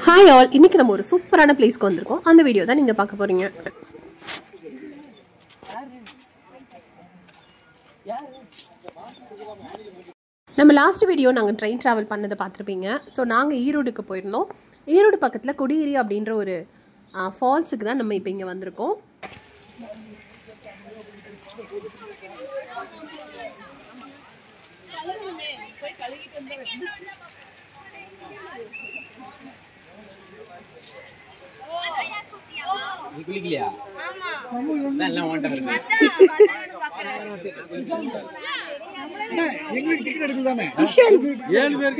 Hi all, இன்னைக்கு நம்ம ஒரு சூப்பரான பிளேஸ்க்கு வந்திருக்கோம். அந்த வீடியோ தான் நீங்க பார்க்க போறீங்க. நம்ம லாஸ்ட் வீடியோ நாங்கள் ட்ரெயின் ட்ராவல் பண்ணதை பார்த்துருப்பீங்க. ஸோ நாங்கள் ஈரோடுக்கு போயிருந்தோம். ஈரோடு பக்கத்தில் கொடியேரி அப்படின்ற ஒரு ஃபால்ஸுக்கு தான் நம்ம இப்போ இங்கே வந்திருக்கோம்.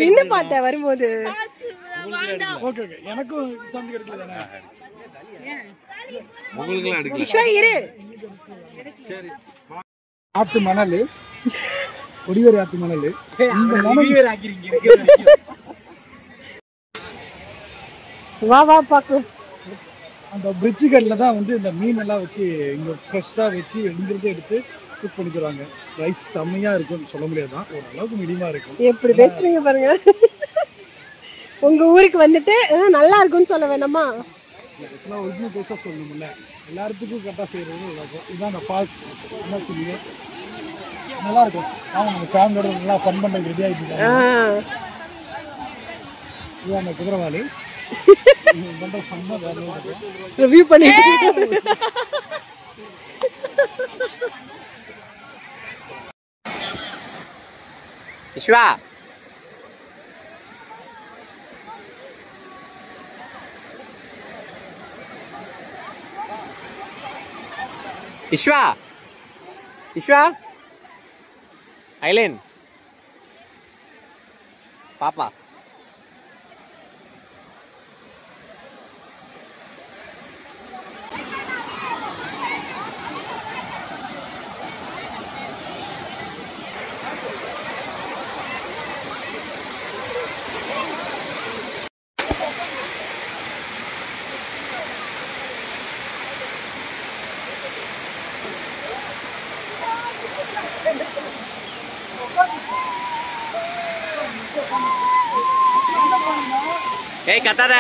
என்ன பார்த்த வரும்போது ஆத்து மணல், கொடிவேரி ஆத்து மணல். வா வா பாக்கு. அந்த பிரிட்ஜு கட்டில் தான் வந்து இந்த மீன் எல்லாம் வச்சு இங்கே ஃப்ரெஷ்ஷாக வச்சு இங்கிருந்து எடுத்து குக் பண்ணி தருவாங்க. ரைஸ் செம்மையாக இருக்கும்னு சொல்ல முடியாது தான், ஓரளவுக்கு மீடியமாக இருக்கும். எப்படி பேசுறீங்க பாருங்க. உங்க ஊருக்கு வந்துட்டு நல்லா இருக்கும்னு சொல்ல வேணாமா? ஆக்சுவலாக ஒரிஜினல் பேஸாக சொல்லணும்ல, எல்லாத்துக்கும் கரெக்டாக செய்கிறது நல்லாயிருக்கும். இதுதான் அந்த ஃபால்ஸ். என்ன சொல்லுங்க, நல்லாயிருக்கும். ஆனால் நம்ம ஃபேமிலியோட நல்லா ஃபன் பண்ண ரெடி ஆகிட்டு இருக்காங்க. இதுதான் அந்த குதிரைவாலி. ரிவ்யூ பண்ணிட்டு விஸ்வா விஸ்வா விஸ்வா ஐலேன் பாப்பா ஏய் கத்தாத.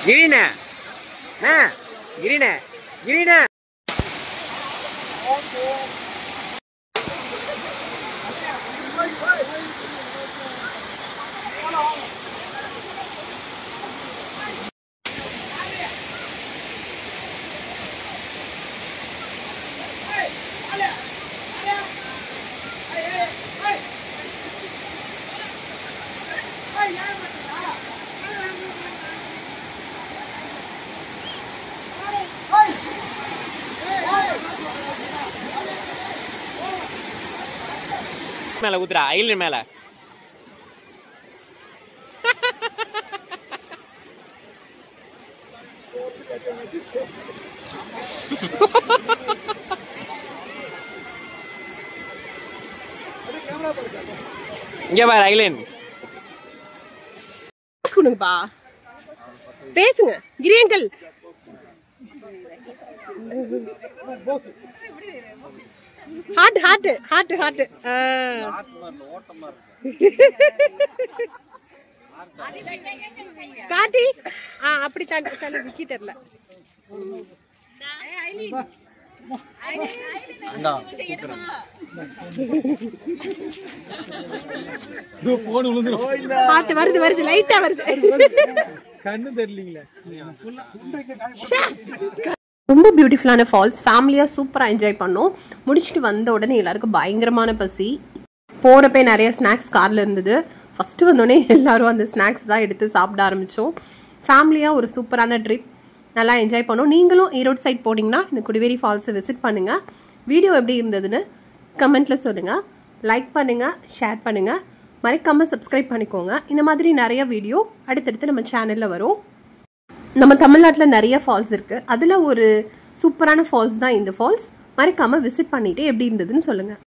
गिरीना ना गिरीना गिरीना மேல ஊத்துறா ஐலண்ட் மேல. இங்க பாரு ஐலண்ட். கொடுங்கப்பா, பேசுங்க Giri uncle. Heart heart heart heart. காட்டி அப்படி தாண்டி தள்ளி விக்கி தெரியல. ஹார்ட் வருது வருது லைட்டா வருது. கண்ணு தெரியலீங்களா? ரொம்ப பியூட்டிஃபுல்லான ஃபால்ஸ். ஃபேமிலியாக சூப்பராக என்ஜாய் பண்ணோம். முடிச்சுட்டு வந்த உடனே எல்லாருக்கும் பயங்கரமான பசி. போகிறப்பே நிறைய ஸ்நாக்ஸ் காரில் இருந்தது. ஃபஸ்ட்டு வந்தோடனே எல்லோரும் அந்த ஸ்நாக்ஸ் தான் எடுத்து சாப்பிட ஆரம்பித்தோம். ஃபேமிலியாக ஒரு சூப்பரான ட்ரிப், நல்லா என்ஜாய் பண்ணோம். நீங்களும் ஈரோடு சைட் போனீங்கன்னா இந்த கொடிவேரி ஃபால்ஸை விசிட் பண்ணுங்கள். வீடியோ எப்படி இருந்ததுன்னு கமெண்ட்டில் சொல்லுங்கள். லைக் பண்ணுங்கள், ஷேர் பண்ணுங்கள், மறக்காமல் சப்ஸ்கிரைப் பண்ணிக்கோங்க. இந்த மாதிரி நிறைய வீடியோ அடுத்தடுத்து நம்ம சேனலில் வரும். நம்ம தமிழ்நாட்டில் நிறைய ஃபால்ஸ் இருக்குது. அதில் ஒரு சூப்பரான ஃபால்ஸ் தான் இந்த ஃபால்ஸ். மறக்காமல் விசிட் பண்ணிவிட்டு எப்படி இருந்ததுன்னு சொல்லுங்கள்.